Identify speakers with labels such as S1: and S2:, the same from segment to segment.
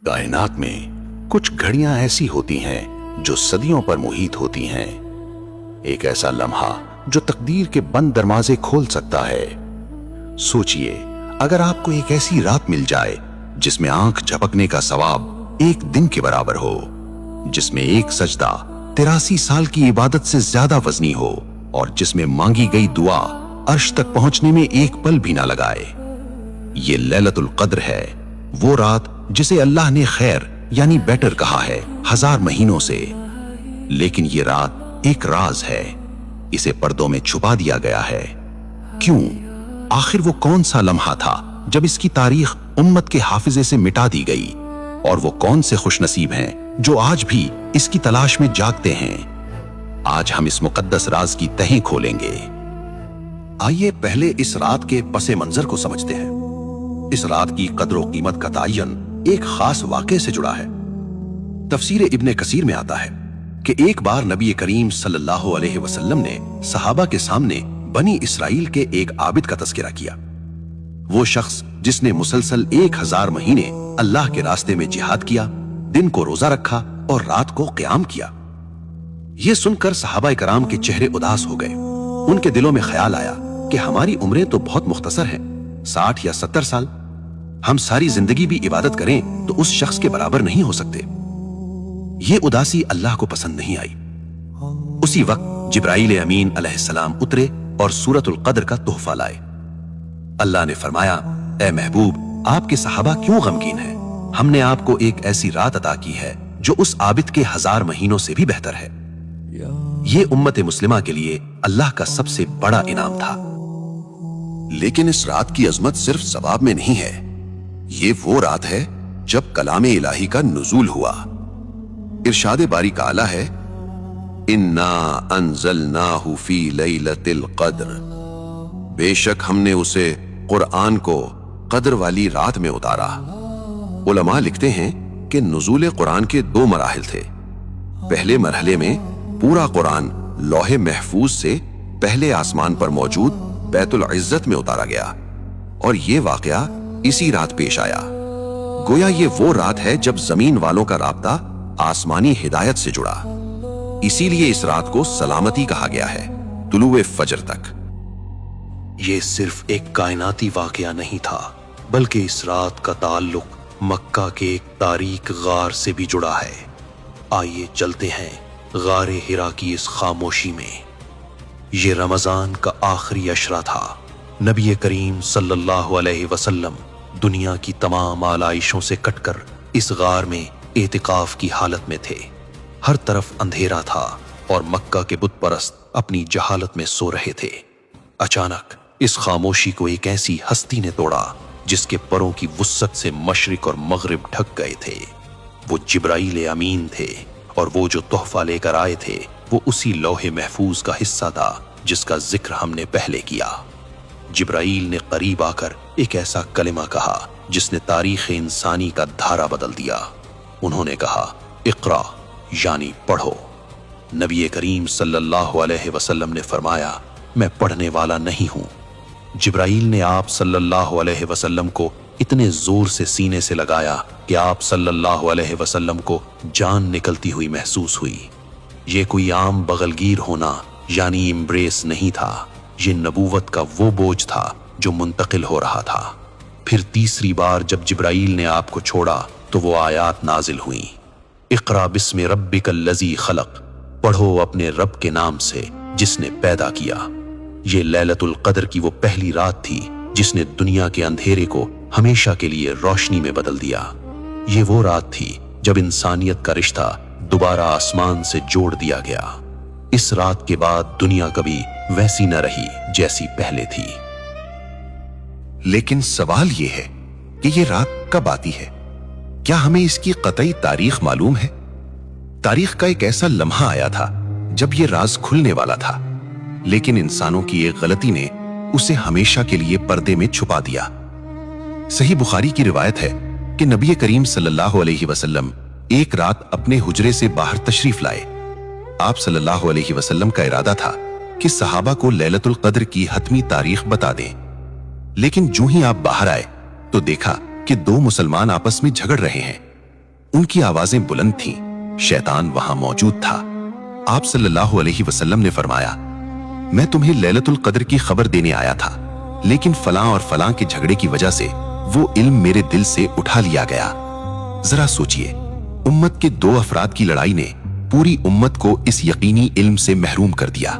S1: कायनात में कुछ घड़ियां ऐसी होती हैं जो सदियों पर मुहित होती हैं। एक ऐसा लम्हा जो तकदीर के बंद दरवाजे खोल सकता है। सोचिए, अगर आपको एक ऐसी रात मिल जाए जिसमें आंख झपकने का सवाब एक दिन के बराबर हो, जिसमें एक सजदा 83 साल की इबादत से ज्यादा वजनी हो और जिसमें मांगी गई दुआ अर्श तक पहुंचने में एक पल भी ना लगाए। ये लैलतुल कद्र है, वो रात जिसे अल्लाह ने खैर यानी बेटर कहा है 1000 महीनों से। लेकिन ये रात एक राज है, इसे पर्दों में छुपा दिया गया है। क्यों? आखिर वो कौन सा लम्हा था जब इसकी तारीख उम्मत के हाफिजे से मिटा दी गई? और वो कौन से खुशनसीब हैं जो आज भी इसकी तलाश में जागते हैं? आज हम इस मुकद्दस राज की तहें खोलेंगे।
S2: आइए पहले इस रात के पसे मंजर को समझते हैं। इस रात की कद्र व कीमत का तायन एक खास वाक़े से जुड़ा है। तफसीर इब्ने कसीर में आता है कि एक बार नबी करीम सल्लल्लाहु अलैहि वसल्लम ने सहाबा के सामने बनी इसराइल के एक आबिद का तज़किरा किया। वो शख्स जिसने मुसलसल 1000 महीने अल्लाह के रास्ते में जिहाद किया, दिन को रोजा रखा और रात को क़याम किया। ये सुनकर सहाबा कराम के चेहरे उदास हो गए। उनके दिलों में ख्याल आया कि हमारी उम्रें तो बहुत मुख्तसर हैं, 60 या 70 साल। हम सारी जिंदगी भी इबादत करें तो उस शख्स के बराबर नहीं हो सकते। ये उदासी अल्लाह को पसंद नहीं आई। उसी वक्त जिब्राईल अमीन अलैहिस्सलाम उतरे और सूरतुल कद्र का तोहफा लाए। अल्लाह ने फरमाया, ए महबूब, आपके सहाबा क्यों गमगीन हैं? हमने आपको एक ऐसी रात अता की है जो उस आबिद के 1000 महीनों से भी बेहतर है। ये उम्मत मुस्लिमा के लिए अल्लाह का सबसे बड़ा इनाम था। लेकिन इस रात की अजमत सिर्फ सवाब में नहीं है, ये वो रात है जब कलामे इलाही का नुज़ूल हुआ। इरशाद बारी का आला है, इन्ना अंज़लनाहु फी लैलतिल क़द्र, बेशक हमने उसे कुरआन को कद्र वाली रात में उतारा। उलमा लिखते हैं कि नुज़ूल कुरान के 2 मराहिल थे। पहले मरहले में पूरा कुरान लौहे महफूज से पहले आसमान पर मौजूद बैतुल इज्जत में उतारा गया और ये वाकया इसी रात पेश आया। गोया ये वो रात है जब जमीन वालों का राब्ता आसमानी हिदायत से जुड़ा। इसीलिए इस रात को सलामती कहा गया है, तुलुए फजर तक।
S3: ये सिर्फ एक कायनाती वाकया नहीं था, बल्कि इस रात का ताल्लुक मक्का के एक तारीक गार से भी जुड़ा है। आइए चलते हैं गारे हिरा की इस खामोशी में। ये रमजान का आखिरी अशरा था। नबी करीम सल्लल्लाहु अलैहि वसल्लम दुनिया की तमाम आलाइशों से कटकर इस गार में एतिकाफ की हालत में थे। हर तरफ अंधेरा था और मक्का के बुत परस्त अपनी जहालत में सो रहे थे। अचानक इस खामोशी को एक ऐसी हस्ती ने तोड़ा जिसके परों की वुस्सत से मशरिक और मगरिब ढक गए थे। वो जिब्राईल अमीन थे और वो जो तोहफा लेकर आए थे वो उसी लौहे महफूज का हिस्सा था जिसका जिक्र हमने पहले किया। जिब्राईल ने करीब आकर एक ऐसा कलिमा कहा जिसने तारीख इंसानी का धारा बदल दिया। उन्होंने कहा, इक़रा यानी पढ़ो। नबी करीम सल्लल्लाहु अलैहि वसल्लम ने फरमाया, मैं पढ़ने वाला नहीं हूं। जिब्राईल ने आप सल्लल्लाहु अलैहि वसल्लम को इतने जोर से सीने से लगाया कि आप सल्लल्लाहु अलैहि वसल्लम को जान निकलती हुई महसूस हुई। ये कोई आम बगलगीर होना यानी इम्ब्रेस नहीं था, ये नबूवत का वो बोझ था जो मुंतकिल हो रहा था। फिर तीसरी बार जब जिब्राईल ने आपको छोड़ा तो वो आयात नाजिल हुई, इक़रा बिस्मि रब्बिकल्लज़ी खलक़, पढ़ो अपने रब के नाम से जिसने पैदा किया। ये लैलतुल कद्र की वो पहली रात थी जिसने दुनिया के अंधेरे को हमेशा के लिए रोशनी में बदल दिया। ये वो रात थी जब इंसानियत का रिश्ता दोबारा आसमान से जोड़ दिया गया। इस रात के बाद दुनिया कभी वैसी न रही जैसी पहले थी।
S2: लेकिन सवाल यह है कि ये रात कब आती है? क्या हमें इसकी कतई तारीख मालूम है? तारीख का एक ऐसा लम्हा आया था जब ये राज खुलने वाला था, लेकिन इंसानों की एक गलती ने उसे हमेशा के लिए पर्दे में छुपा दिया। सही बुखारी की रिवायत है कि नबी करीम सल्लल्लाहु अलैहि वसल्लम एक रात अपने हुजरे से बाहर तशरीफ लाए। आप सल्लल्लाहु अलैहि वसल्लम का इरादा था कि सहाबा को लैलतुल कद्र की हतमी तारीख बता दें, लेकिन जो ही आप बाहर आए तो देखा कि 2 मुसलमान आपस में झगड़ रहे हैं। उनकी आवाजें बुलंद थीं। शैतान वहां मौजूद था। आप सल्लल्लाहु अलैहि वसल्लम ने फरमाया, मैं तुम्हें लैलतुल कद्र की खबर देने आया था, लेकिन फलां और फलां के झगड़े की वजह से वो इल्म मेरे दिल से उठा लिया गया। जरा सोचिए, उम्मत के 2 अफराद की लड़ाई ने पूरी उम्मत को इस यकीनी इल्म से महरूम कर दिया।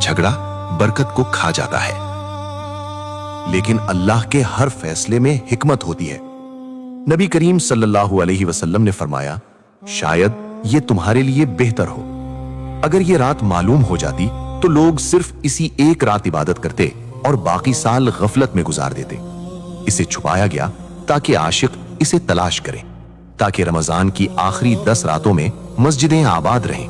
S2: झगड़ा बरकत को खा जाता है, लेकिन अल्लाह के हर फैसले में हिकमत होती है। नबी करीम सल्लल्लाहु अलैहि वसल्लम ने फरमाया, शायद ये तुम्हारे लिए बेहतर हो अगर ये रात मालूम हो जाती तो लोग सिर्फ इसी एक रात इबादत करते और बाकी साल गफलत में गुजार देते। इसे छुपाया गया ताकि आशिक इसे तलाश करें, ताकि रमजान की आखिरी 10 रातों में मस्जिदें आबाद रहें।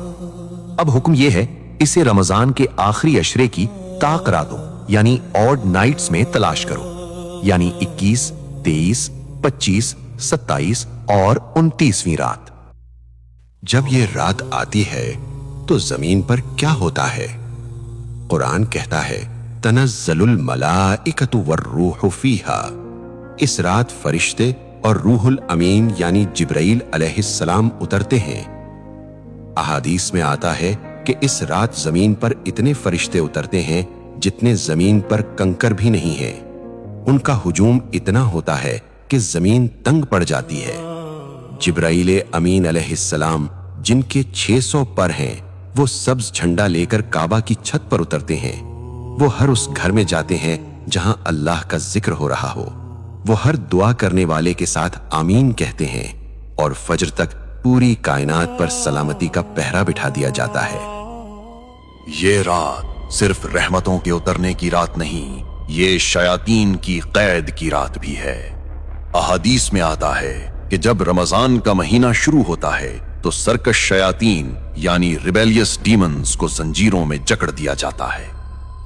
S2: अब हुक्म यह है, इसे रमजान के आखिरी अशरे की ताक रातों यानी ऑड नाइट्स में तलाश करो, यानी 21, 23, 25, 27 और 29वीं रात। जब ये रात आती है तो जमीन पर क्या होता है? कुरान कहता है, तनज़्ज़लुल मलाइकतु वर्रूहु फीहा। इस रात फरिश्ते और रूहुल अमीन यानी जिब्राइल अलैहिस्सलाम उतरते हैं। अहादीस में आता है कि इस रात जमीन पर इतने फरिश्ते उतरते हैं जितने जमीन पर कंकर भी नहीं है। उनका हुजूम इतना होता है कि जमीन तंग पड़ जाती है। जिब्राइल अमीन अलैहिस्सलाम, जिनके 600 पर हैं, वो सब्ज झंडा लेकर काबा की छत पर उतरते हैं। वो हर उस घर में जाते हैं जहां अल्लाह का जिक्र हो रहा हो। वो हर दुआ करने वाले के साथ आमीन कहते हैं और फजर तक पूरी कायनात पर सलामती का पहरा बिठा दिया जाता है।
S1: ये रात सिर्फ रहमतों के उतरने की रात नहीं, ये शयातीन की कैद की रात भी है। अहादीस में आता है कि जब रमजान का महीना शुरू होता है तो सरकश शयातीन यानी रिबेलियस डीमंस को जंजीरों में जकड़ दिया जाता है।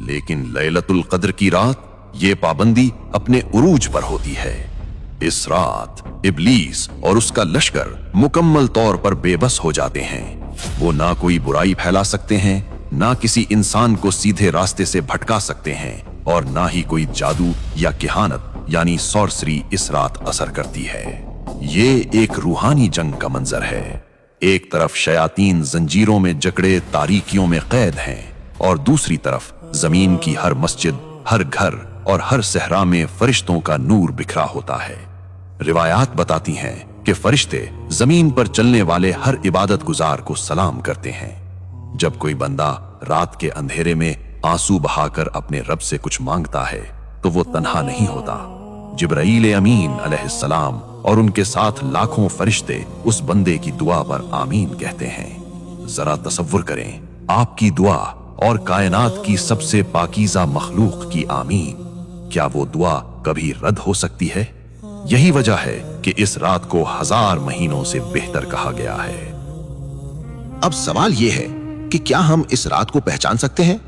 S1: लेकिन लैलतुल कद्र की रात ये पाबंदी अपने उरूज पर होती है। इस रात इब्लीस और उसका लश्कर मुकम्मल तौर पर बेबस हो जाते हैं। वो ना कोई बुराई फैला सकते हैं, ना किसी इंसान को सीधे रास्ते से भटका सकते हैं, और ना ही कोई जादू या किहानत यानी सॉर्सरी इस रात असर करती है। ये एक रूहानी जंग का मंजर है। एक तरफ शयातीन जंजीरों में जकड़े तारीकियों में कैद हैं, और दूसरी तरफ जमीन की हर मस्जिद, हर घर और हर सहरा में फरिश्तों का नूर बिखरा होता है। रिवायात बताती हैं कि फरिश्ते जमीन पर चलने वाले हर इबादत गुजार को सलाम करते हैं। जब कोई बंदा रात के अंधेरे में आंसू बहाकर अपने रब से कुछ मांगता है तो वो तन्हा नहीं होता। जिब्राइल अमीन अलैहिस्सलाम और उनके साथ लाखों फरिश्ते उस बंदे की दुआ पर आमीन कहते हैं। जरा तसव्वुर करें, आपकी दुआ और कायनात की सबसे पाकीज़ा मखलूक की आमीन, क्या वो दुआ कभी रद्द हो सकती है? यही वजह है कि इस रात को 1000 महीनों से बेहतर कहा गया है।
S2: अब सवाल यह है कि क्या हम इस रात को पहचान सकते हैं?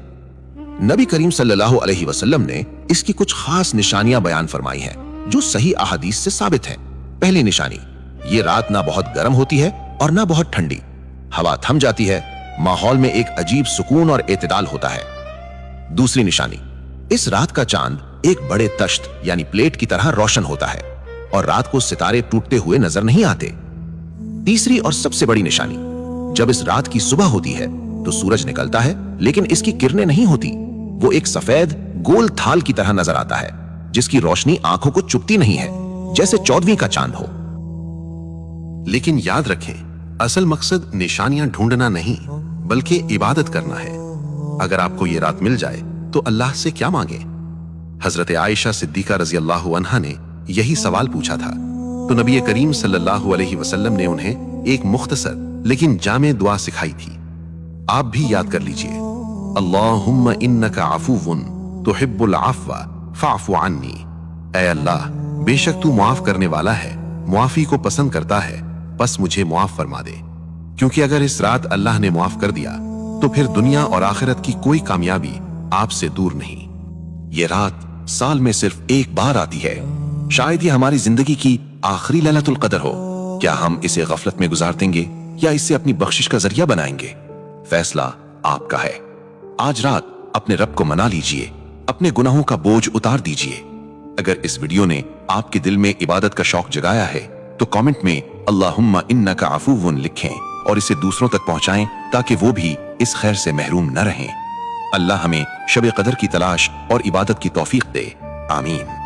S2: नबी करीम सल्लल्लाहु अलैहि वसल्लम ने इसकी कुछ खास निशानियां बयान फरमाई हैं जो सही अहादीस से साबित हैं। पहली निशानी, ये रात ना बहुत गर्म होती है और ना बहुत ठंडी। हवा थम जाती है, माहौल में एक अजीब सुकून और एतदाल होता है। दूसरी निशानी, इस रात का चांद एक बड़े तश्त यानी प्लेट की तरह रोशन होता है और रात को सितारे टूटते हुए नजर नहीं आते। तीसरी और सबसे बड़ी निशानी, जब इस रात की सुबह होती है तो सूरज निकलता है लेकिन इसकी किरणें नहीं होती। वो एक सफेद गोल थाल की तरह नजर आता है जिसकी रोशनी आंखों को चुभती नहीं है, जैसे 14वीं का चांद हो। लेकिन याद रखें, असल मकसद निशानियां ढूंढना नहीं बल्कि इबादत करना है। अगर आपको ये रात मिल जाए तो अल्लाह से क्या मांगे? हजरत आयशा सिद्दीका रजी अल्लाह अन्हा ने यही सवाल पूछा था तो नबी करीम सल्लल्लाहु अलैहि वसल्लम ने उन्हें एक मुख्तसर लेकिन जामे दुआ सिखाई थी। आप भी याद कर लीजिए, अल्लाहुम्मा इन्नका अफूवुन तुहिब्बुल अफ़्व फ़अफ़ु अन्नी। ऐ अल्लाह, बेशक तू मुआफ करने वाला है, मुआफी को पसंद करता है, बस मुझे मुआफ फरमा दे। क्योंकि अगर इस रात अल्लाह ने मुआफ कर दिया तो फिर दुनिया और आखिरत की कोई कामयाबी आपसे दूर नहीं। ये रात साल में सिर्फ एक बार आती है। शायद ये हमारी जिंदगी की आखिरी लैलतुल कद्र हो। क्या हम इसे गफलत में गुजार देंगे या इसे अपनी बख्शिश का जरिया बनाएंगे? फैसला आपका है। आज रात अपने रब को मना लीजिए, अपने गुनाहों का बोझ उतार दीजिए। अगर इस वीडियो ने आपके दिल में इबादत का शौक जगाया है तो कमेंट में अल्लाहुम्मा इन्नका अफूवुन लिखें और इसे दूसरों तक पहुंचाएं ताकि वो भी इस खैर से महरूम न रहें। अल्लाह हमें शब कदर की तलाश और इबादत की तौफीक दे। आमीन।